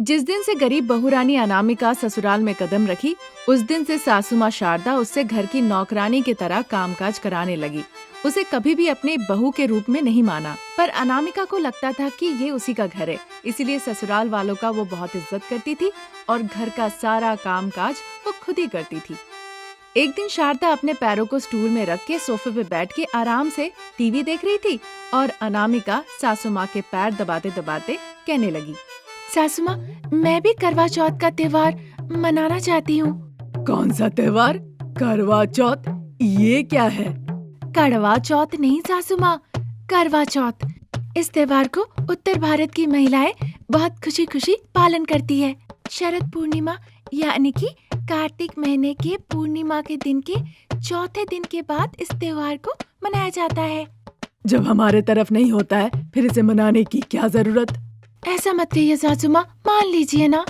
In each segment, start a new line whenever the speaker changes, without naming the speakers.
जिस दिन से गरीब बहू रानी अनामिका ससुराल में कदम रखी, उस दिन से सासू माँ शारदा उससे घर की नौकरानी की तरह कामकाज कराने लगी। उसे कभी भी अपने बहू के रूप में नहीं माना, पर अनामिका को लगता था कि ये उसी का घर है, इसीलिए ससुराल वालों का वो बहुत इज्जत करती थी और घर का सारा कामकाज वो खुद ही करती थी। एक दिन शारदा अपने पैरों को स्टूल में रख के सोफे पे बैठ के आराम से टीवी देख रही थी और अनामिका सासू माँ के पैर दबाते दबाते कहने लगी, सासू माँ, मैं भी करवा चौथ का त्योहार मनाना चाहती हूँ।
कौन सा त्योहार? करवा चौथ? ये क्या है?
कड़वा चौथ नहीं सासू माँ, करवा चौथ। इस त्योहार को उत्तर भारत की महिलाएं बहुत खुशी खुशी पालन करती है। शरद पूर्णिमा यानी कि कार्तिक महीने के पूर्णिमा के दिन के चौथे दिन के बाद इस त्योहार को मनाया जाता है।
जब हमारे तरफ नहीं होता है, फिर इसे मनाने की क्या जरूरत?
ऐसा मत कहिए सासू माँ, मान लीजिए ना।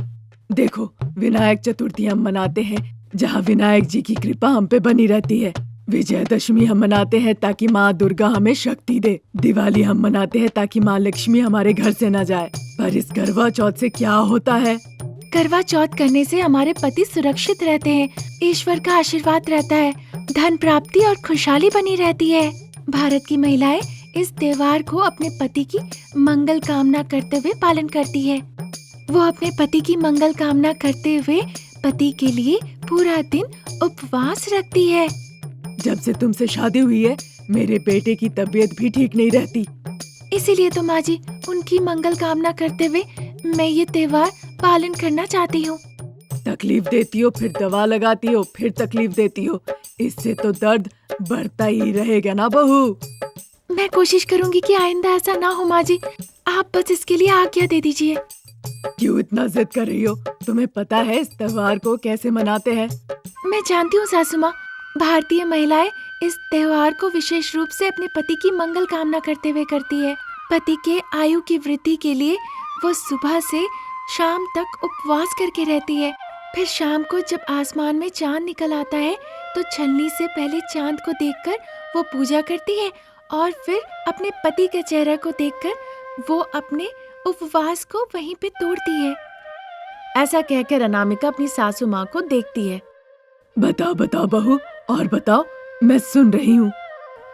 देखो, विनायक चतुर्थी हम मनाते हैं, जहाँ विनायक जी की कृपा हम पे बनी रहती है। विजयदशमी हम मनाते हैं ताकि माँ दुर्गा हमें शक्ति दे। दिवाली हम मनाते हैं ताकि माँ लक्ष्मी हमारे घर से न जाए। पर इस करवा चौथ से क्या होता है?
करवा चौथ करने से हमारे पति सुरक्षित रहते हैं, ईश्वर का आशीर्वाद रहता है, धन प्राप्ति और खुशहाली बनी रहती है। भारत की महिलाएं इस त्योहार को अपने पति की मंगल कामना करते हुए पालन करती है। वो अपने पति की मंगल कामना करते हुए पति के लिए पूरा दिन उपवास रखती है।
जब से तुमसे शादी हुई है, मेरे बेटे की तबीयत भी ठीक नहीं रहती।
इसीलिए तो माँ जी, उनकी मंगल कामना करते हुए मैं ये त्योहार पालन करना चाहती हूँ।
तकलीफ देती हो, फिर दवा लगाती हो, फिर तकलीफ देती हो। इससे तो दर्द बढ़ता ही रहेगा ना बहू।
मैं कोशिश करूंगी कि आइंदा ऐसा ना हो माँ जी, आप बस इसके लिए आज्ञा दे दीजिए।
क्यों इतना जिद कर रही हो? तुम्हें पता है इस त्योहार को कैसे मनाते हैं?
मैं जानती हूँ सासू माँ, भारतीय महिलाएं इस त्योहार को विशेष रूप से अपने पति की मंगल कामना करते हुए करती है। पति के आयु की वृद्धि के लिए वो सुबह से शाम तक उपवास करके रहती है। फिर शाम को जब आसमान में चांद निकल आता है तो छलनी से पहले चांद को देखकर वो पूजा करती है और फिर अपने पति के चेहरे को देखकर वो अपने उपवास को वहीं पे तोड़ती है। ऐसा कहकर अनामिका अपनी सासू माँ को देखती है।
बताओ बताओ बहू, और बताओ, मैं सुन रही हूँ।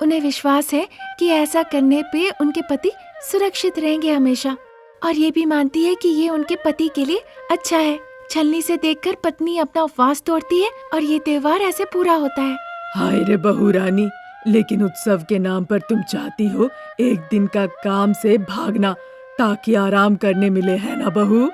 उन्हें विश्वास है कि ऐसा करने पे उनके पति सुरक्षित रहेंगे हमेशा, और ये भी मानती है कि ये उनके पति के लिए अच्छा है। छलनी से देखकर पत्नी अपना उपवास तोड़ती है और ये त्योहार ऐसे पूरा होता है।
हाय रे बहू रानी, लेकिन उत्सव के नाम पर तुम चाहती हो एक दिन का काम से भागना ताकि आराम करने मिले, है ना बहू?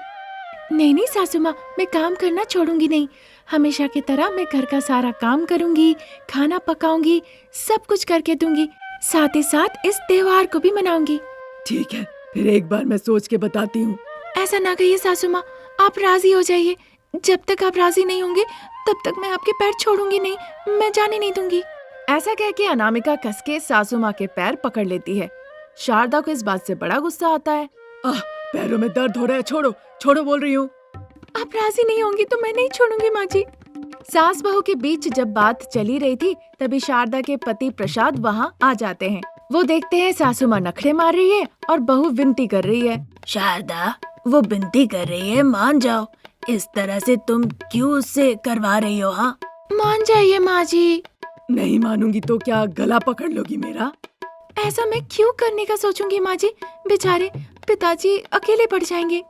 नहीं नहीं सासू माँ, मैं काम करना छोड़ूंगी नहीं। हमेशा की तरह मैं घर का सारा काम करूंगी, खाना पकाऊंगी, सब कुछ करके दूंगी, साथ ही साथ इस त्योहार को भी मनाऊंगी।
ठीक है, फिर एक बार मैं सोच के बताती हूँ।
ऐसा ना कहिए सासू माँ, आप राजी हो जाइए। जब तक आप राजी नहीं होंगे तब तक मैं आपके पैर छोड़ूंगी नहीं, मैं जाने नहीं दूंगी। ऐसा कह के अनामिका कस के सासू माँ के पैर पकड़ लेती है। शारदा को इस बात से बड़ा गुस्सा आता है।
पैरों में दर्द हो रहा है, छोड़ो छोड़ो बोल रही हूँ।
आप राजी नहीं होंगी तो मैं नहीं छोड़ूंगी माँ जी। सास बहू के बीच जब बात चली रही थी तभी शारदा के पति प्रसाद वहाँ आ जाते हैं। वो देखते हैं सासू माँ नखरे मार रही है और बहू विनती कर रही है।
शारदा, वो विनती कर रही है, मान जाओ। इस तरह से तुम क्यों उससे करवा रही हो? हाँ,
मान जाइए माँ जी।
नहीं मानूंगी तो क्या गला पकड़ लोगी मेरा?
ऐसा मैं क्यों करने का सोचूंगी माँ जी, बेचारे पिताजी अकेले पड़ जाएंगे।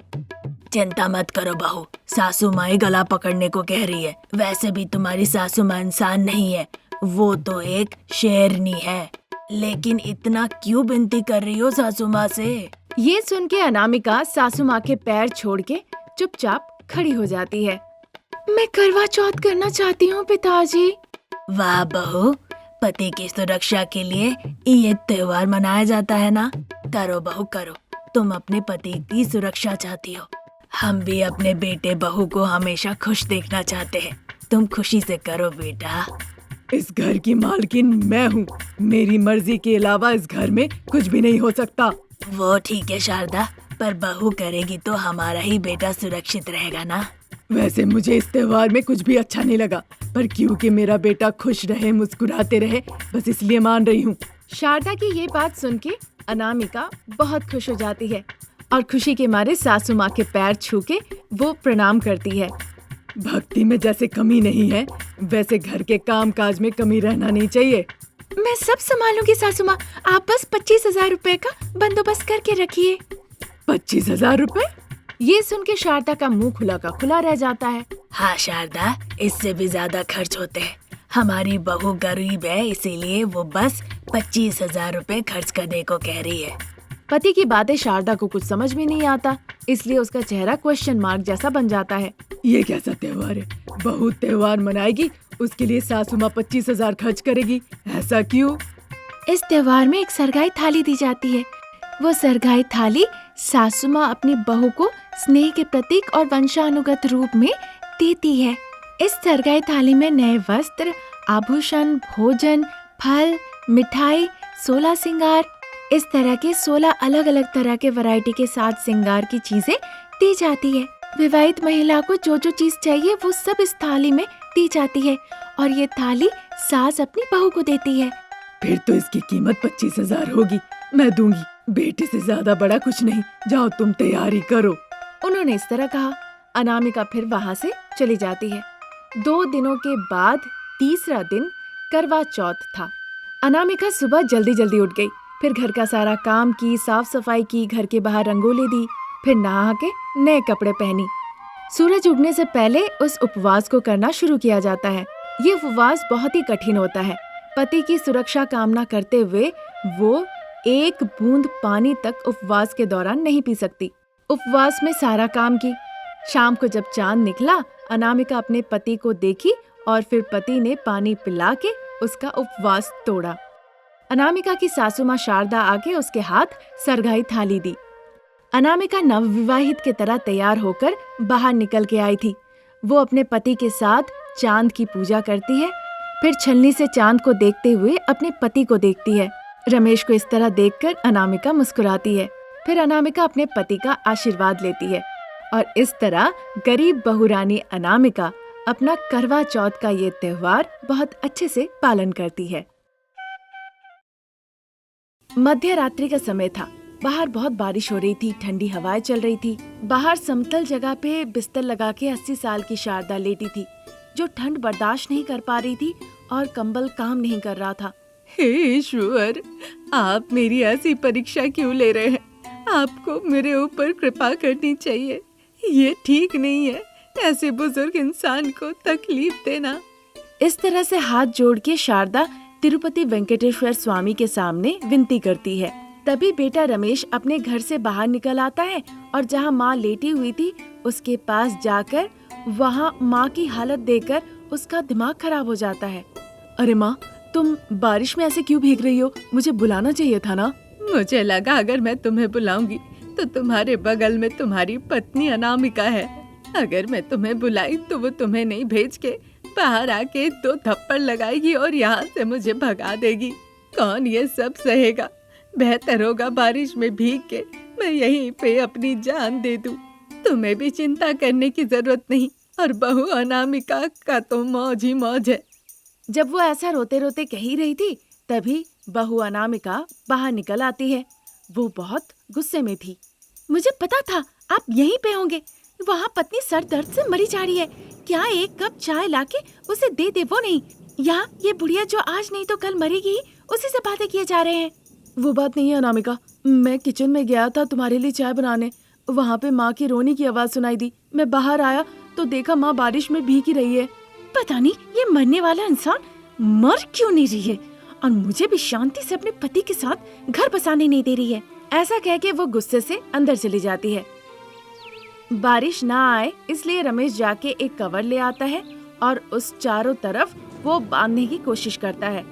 चिंता मत करो बहू, सासू माँ ही गला पकड़ने को कह रही है। वैसे भी तुम्हारी सासू माँ इंसान नहीं है, वो तो एक शेरनी है। लेकिन इतना क्यों विनती कर रही हो सासू माँ से?
ये सुन के अनामिका सासू माँ के पैर छोड़ के चुपचाप खड़ी हो जाती है। मैं करवा चौथ करना चाहती हूँ पिताजी।
वाह बहू, पति की सुरक्षा के लिए ये त्योहार मनाया जाता है ना। करो बहू करो, तुम अपने पति की सुरक्षा चाहती हो। हम भी अपने बेटे बहू को हमेशा खुश देखना चाहते हैं। तुम खुशी से करो बेटा।
इस घर की मालकिन मैं हूँ, मेरी मर्जी के अलावा इस घर में कुछ भी नहीं हो सकता।
वो ठीक है शारदा, पर बहू करेगी तो हमारा ही बेटा सुरक्षित रहेगा ना।
वैसे मुझे इस त्योहार में कुछ भी अच्छा नहीं लगा, पर क्योंकि मेरा बेटा खुश रहे, मुस्कुराते रहे, बस इसलिए मान रही हूँ।
शारदा की ये बात सुन के अनामिका बहुत खुश हो जाती है और खुशी के मारे सासू माँ के पैर छू के वो प्रणाम करती है।
भक्ति में जैसे कमी नहीं है, वैसे घर के काम काज में कमी रहना नहीं चाहिए।
मैं सब संभालूंगी सासू माँ, आप बस 25,000 रुपए का बंदोबस्त करके रखिए।
25,000 रुपए?
ये सुन के शारदा का मुंह खुला का खुला रह जाता है।
हाँ शारदा, इससे भी ज्यादा खर्च होते हैं। हमारी बहू गरीब है, इसीलिए वो बस 25,000 रुपए खर्च करने को कह रही है।
पति की बातें शारदा को कुछ समझ में नहीं आता, इसलिए उसका चेहरा क्वेश्चन मार्क जैसा बन जाता है।
ये कैसा त्योहार है? बहू त्योहार मनाएगी, उसके लिए सासू माँ 25,000 खर्च करेगी, ऐसा क्यों?
इस त्योहार में एक सरगाई थाली दी जाती है। वो सरगाई थाली सासू माँ अपनी बहू को स्नेह के प्रतीक और वंशानुगत रूप में देती है। इस सरगाई थाली में नए वस्त्र, आभूषण, भोजन, फल, मिठाई, 16 श्रृंगार, इस तरह के 16 अलग अलग तरह के वैरायटी के साथ श्रृंगार की चीजें दी जाती है। विवाहित महिला को जो जो चीज चाहिए वो सब इस थाली में दी जाती है और ये थाली सास अपनी बहू को देती है।
फिर तो इसकी कीमत 25,000 होगी, मैं दूंगी। बेटे से ज्यादा बड़ा कुछ नहीं, जाओ तुम तैयारी करो।
उन्होंने इस तरह कहा। अनामिका फिर वहाँ से चली जाती है। 2 दिनों के बाद तीसरा दिन करवा चौथ था। अनामिका सुबह जल्दी जल्दी उठ गई, फिर घर का सारा काम की, साफ सफाई की, घर के बाहर रंगोली दी, फिर नहा के नए कपड़े पहनी। सूरज उगने से पहले उस उपवास को करना शुरू किया जाता है। ये उपवास बहुत ही कठिन होता है। पति की सुरक्षा कामना करते हुए वो एक बूंद पानी तक उपवास के दौरान नहीं पी सकती। उपवास में सारा काम की। शाम को जब चांद निकला, अनामिका अपने पति को देखी और फिर पति ने पानी पिला के उसका उपवास तोड़ा। अनामिका की सासू माँ शारदा आके उसके हाथ सरगाई थाली दी। अनामिका नवविवाहित के तरह तैयार होकर बाहर निकल के आई थी। वो अपने पति के साथ चांद की पूजा करती है, फिर छलनी से चांद को देखते हुए अपने पति को देखती है। रमेश को इस तरह देखकर अनामिका मुस्कुराती है। फिर अनामिका अपने पति का आशीर्वाद लेती है और इस तरह गरीब बहुरानी अनामिका अपना करवा चौथ का ये त्योहार बहुत अच्छे से पालन करती है। मध्य रात्रि का समय था। बाहर बहुत बारिश हो रही थी, ठंडी हवाएं चल रही थी। बाहर समतल जगह पे बिस्तर लगा के 80 साल की शारदा लेटी थी, जो ठंड बर्दाश्त नहीं कर पा रही थी और कंबल काम नहीं कर रहा था।
हे ईश्वर, आप मेरी ऐसी परीक्षा क्यों ले रहे हैं? आपको मेरे ऊपर कृपा करनी चाहिए। ये ठीक नहीं है ऐसे बुजुर्ग इंसान को तकलीफ देना।
इस तरह से हाथ जोड़ के शारदा तिरुपति वेंकटेश्वर स्वामी के सामने विनती करती है। तभी बेटा रमेश अपने घर से बाहर निकल आता है और जहाँ माँ लेटी हुई थी उसके पास जाकर वहाँ माँ की हालत देखकर उसका दिमाग खराब हो जाता है।
अरे माँ, तुम बारिश में ऐसे क्यों भीग रही हो? मुझे बुलाना चाहिए था ना। मुझे लगा अगर मैं तुम्हें बुलाऊंगी तो तुम्हारे बगल में तुम्हारी पत्नी अनामिका है। अगर मैं तुम्हें बुलाई तो वो तुम्हें नहीं भेज के बाहर आके 2 थप्पड़ लगाएगी और यहाँ से मुझे भगा देगी। कौन ये सब सहेगा? बेहतर होगा बारिश में भीग के मैं यहीं पे अपनी जान दे दूं। तुम्हें भी चिंता करने की जरूरत नहीं और बहू अनामिका का तो मौज ही मौज है।
जब वो ऐसा रोते रोते कह ही रही थी, तभी बहू अनामिका बाहर निकल आती है। वो बहुत गुस्से में थी। मुझे पता था आप यहीं पे होंगे। वहाँ पत्नी सर दर्द से मरी जा रही है। क्या 1 कप चाय लाके उसे दे दे? वो नहीं, यहाँ ये बुढ़िया जो आज नहीं तो कल मरेगी, उसी से बातें किए जा रहे हैं।
वो बात नहीं है अनामिका, मैं किचन में गया था तुम्हारे लिए चाय बनाने। वहाँ पे माँ की रोने की आवाज सुनाई दी। मैं बाहर आया तो देखा माँ बारिश में भीग ही रही है।
पता नहीं ये मरने वाला इंसान मर क्यों नहीं रही है और मुझे भी शांति से अपने पति के साथ घर बसाने नहीं दे रही है। ऐसा कह के वो गुस्से से अंदर चली जाती है। बारिश ना आए इसलिए रमेश जाके एक कवर ले आता है और उस चारों तरफ वो बांधने की कोशिश करता है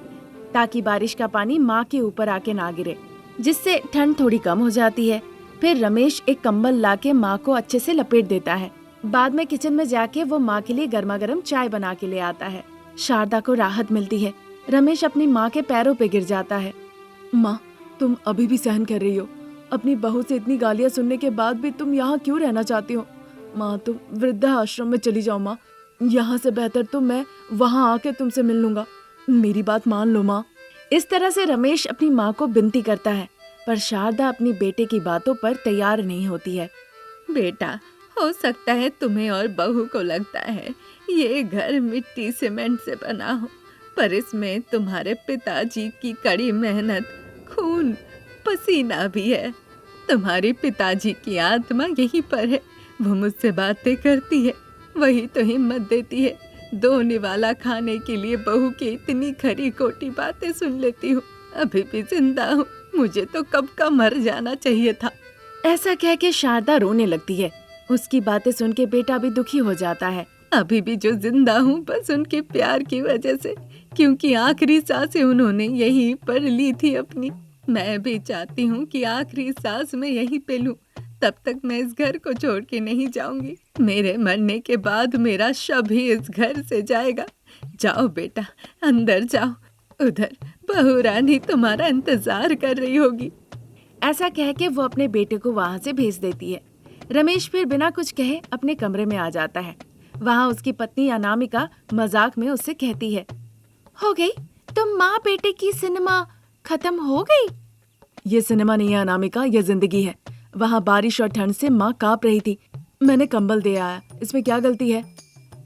ताकि बारिश का पानी माँ के ऊपर आके ना गिरे, जिससे ठंड थोड़ी कम हो जाती है। फिर रमेश एक कंबल लाके माँ को अच्छे से लपेट देता है। बाद में किचन में जाके वो माँ के लिए गर्मा गर्म चाय बना के ले आता है। शारदा को राहत मिलती है। रमेश अपनी माँ के पैरों पे गिर जाता है।
माँ, तुम अभी भी सहन कर रही हो? अपनी बहू से इतनी गालियाँ सुनने के बाद भी तुम यहाँ क्यों रहना चाहती हो? माँ, तुम वृद्धा आश्रम में चली जाओ माँ। यहाँ से बेहतर तो मैं वहाँ आके तुमसे मिल लूंगा। मेरी बात मान लो माँ।
इस तरह से रमेश अपनी माँ को विनती करता है। पर शारदा अपनी बेटे की बातों पर तैयार नहीं होती है। बेटा, हो सकता है तुम्हें और बहू को लगता है ये घर मिट्टी सीमेंट से बना हो, पर इसमें तुम्हारे पिताजी की कड़ी मेहनत, खून, पसीना भी है। तुम्हारे पिताजी की आत्मा यहीं पर है। वो मुझसे बातें करती है, वही तो हिम्मत देती है। दो निवाला खाने के लिए बहू की इतनी खरी खोटी बातें सुन लेती हूँ। अभी भी जिंदा हूँ, मुझे तो कब का मर जाना चाहिए था। ऐसा कह के शारदा रोने लगती है। उसकी बातें सुन के बेटा भी दुखी हो जाता है। अभी भी जो जिंदा हूँ बस उनके प्यार की वजह से, क्योंकि आखिरी सांसें उन्होंने यहीं पर ली थी अपनी। मैं भी चाहती हूँ कि आखिरी सांस मैं यहीं पे लूँ। तब तक मैं इस घर को छोड़ के नहीं जाऊंगी। मेरे मरने के बाद मेरा शव ही इस घर से जाएगा। जाओ बेटा, अंदर जाओ, उधर बहू रानी तुम्हारा इंतजार कर रही होगी। ऐसा कह के वो अपने बेटे को वहां से भेज देती है। रमेश फिर बिना कुछ कहे अपने कमरे में आ जाता है। वहां उसकी पत्नी अनामिका मजाक में उससे कहती है, हो गई तुम माँ बेटे की सिनेमा खत्म हो गई?
ये सिनेमा नहीं है अनामिका, ये जिंदगी है। वहाँ बारिश और ठंड से माँ कांप रही थी, मैंने कंबल दे आया, इसमें क्या गलती है?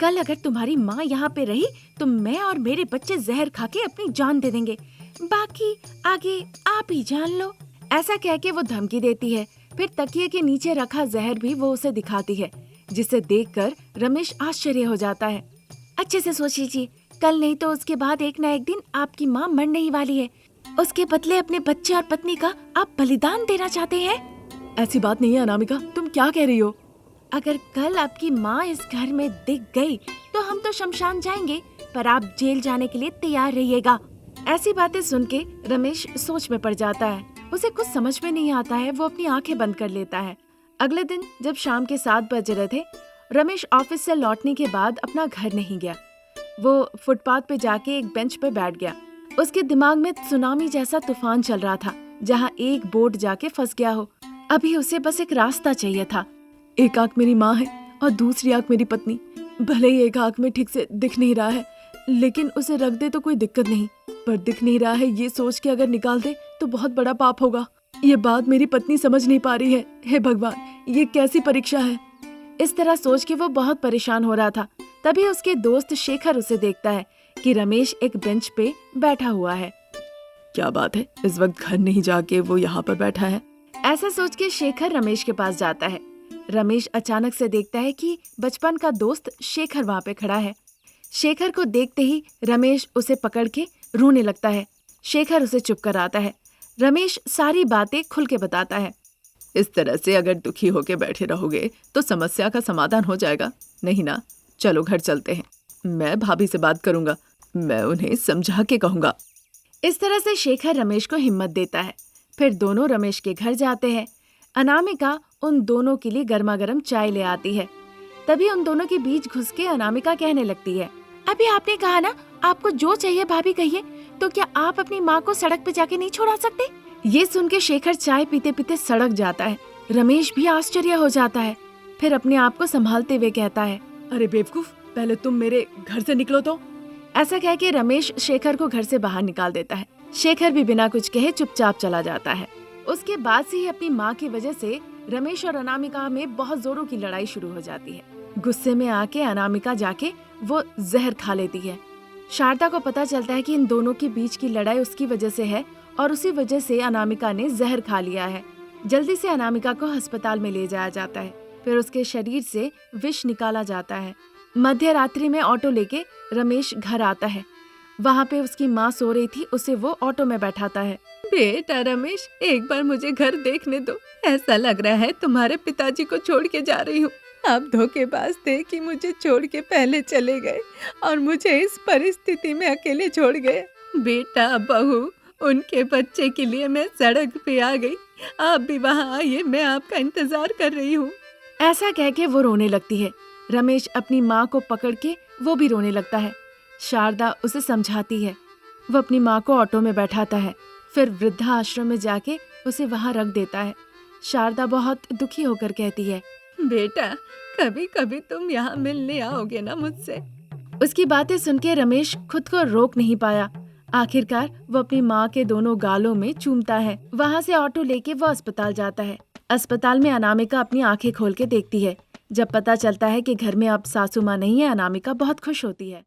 कल अगर तुम्हारी माँ यहाँ पे रही तो मैं और मेरे बच्चे जहर खा के अपनी जान दे देंगे। बाकी आगे आप ही जान लो। ऐसा कह के वो धमकी देती है। फिर तकिए के नीचे रखा जहर भी वो उसे दिखाती है, जिसे देखकर रमेश आश्चर्य हो जाता है। अच्छे से सोच लीजिए, कल नहीं तो उसके बाद एक न एक दिन आपकी माँ मरने ही वाली है। उसके बदले अपने बच्चे और पत्नी का आप बलिदान देना चाहते हैं?
ऐसी बात नहीं है अनामिका, तुम क्या कह रही हो?
अगर कल आपकी माँ इस घर में दिख गई तो हम तो शमशान जाएंगे, पर आप जेल जाने के लिए तैयार रहिएगा। ऐसी बातें सुन के रमेश सोच में पड़ जाता है। उसे कुछ समझ में नहीं आता है। वो अपनी आंखें बंद कर लेता है। अगले दिन जब शाम के 7 बज रहे थे, रमेश ऑफिस से लौटने के बाद अपना घर नहीं गया। वो फुटपाथ पे जाके एक बेंच पे बैठ गया। उसके दिमाग में सुनामी जैसा तूफान चल रहा था, जहाँ एक बोट जाके फंस गया हो। अभी उसे बस एक रास्ता चाहिए था।
एक आंख मेरी माँ है और दूसरी आंख मेरी पत्नी। भले ही एक आंख में ठीक से दिख नहीं रहा है, लेकिन उसे रख दे तो कोई दिक्कत नहीं, पर दिख नहीं रहा है ये सोच के अगर निकाल दे तो बहुत बड़ा पाप होगा। ये बात मेरी पत्नी समझ नहीं पा रही है। हे भगवान, ये कैसी परीक्षा है?
इस तरह सोच के वो बहुत परेशान हो रहा था। तभी उसके दोस्त शेखर उसे देखता है कि रमेश एक बेंच पे बैठा हुआ है।
क्या बात है, इस वक्त घर नहीं जाके वो यहाँ पर बैठा है?
ऐसा सोच के शेखर रमेश के पास जाता है। रमेश अचानक से देखता है कि बचपन का दोस्त शेखर वहाँ पे खड़ा है। शेखर को देखते ही रमेश उसे पकड़ के रोने लगता है। शेखर उसे चुप कराता है। रमेश सारी बातें खुल के बताता है।
इस तरह से अगर दुखी होके बैठे रहोगे तो समस्या का समाधान हो जाएगा नहीं ना? चलो घर चलते हैं, मैं भाभी से बात करूंगा, मैं उन्हें समझा के कहूंगा।
इस तरह से शेखर रमेश को हिम्मत देता है। फिर दोनों रमेश के घर जाते हैं। अनामिका उन दोनों के लिए गर्मा गर्म चाय ले आती है। तभी उन दोनों के बीच घुस के अनामिका कहने लगती है, अभी आपने कहा ना आपको जो चाहिए भाभी कहिए, तो क्या आप अपनी माँ को सड़क पे जाके नहीं छोड़ा सकते? ये सुन के शेखर चाय पीते पीते सड़क जाता है। रमेश भी आश्चर्य हो जाता है। फिर अपने आप को संभालते हुए कहता है,
अरे बेवकूफ, पहले तुम मेरे घर से निकलो तो।
ऐसा कह के रमेश शेखर को घर से बाहर निकाल देता है। शेखर भी बिना कुछ कहे चुपचाप चला जाता है। उसके बाद से ही अपनी माँ की वजह से रमेश और अनामिका में बहुत जोरों की लड़ाई शुरू हो जाती है। गुस्से में आके अनामिका जाके वो जहर खा लेती है। शारदा को पता चलता है कि इन दोनों के बीच की लड़ाई उसकी वजह से है और उसी वजह से अनामिका ने जहर खा लिया है। जल्दी से अनामिका को अस्पताल में ले जाया जाता है। फिर उसके शरीर से विष निकाला जाता है। मध्य रात्रि में ऑटो लेके रमेश घर आता है। वहाँ पे उसकी माँ सो रही थी, उसे वो ऑटो में बैठाता है। बेटा रमेश, एक बार मुझे घर देखने दो। ऐसा लग रहा है तुम्हारे पिताजी को छोड़ के जा रही हूँ। आप धोखेबाज थे कि मुझे छोड़ के पहले चले गए और मुझे इस परिस्थिति में अकेले छोड़ गए। बेटा बहू, उनके बच्चे के लिए मैं सड़क पे आ गई। आप भी वहाँ आइए, मैं आपका इंतजार कर रही हूँ। ऐसा कह के वो रोने लगती है। रमेश अपनी माँ को पकड़ के वो भी रोने लगता है। शारदा उसे समझाती है। वो अपनी माँ को ऑटो में बैठाता है। फिर वृद्धा आश्रम में जाके उसे वहाँ रख देता है। शारदा बहुत दुखी होकर कहती है, बेटा कभी कभी तुम यहाँ मिलने आओगे ना मुझसे। उसकी बातें सुन के रमेश खुद को रोक नहीं पाया। आखिरकार वो अपनी माँ के दोनों गालों में चूमता है। वहाँ से ऑटो लेके वो अस्पताल जाता है। अस्पताल में अनामिका अपनी आंखें खोल के देखती है। जब पता चलता है कि घर में अब सासू माँ नहीं है, अनामिका बहुत खुश होती है।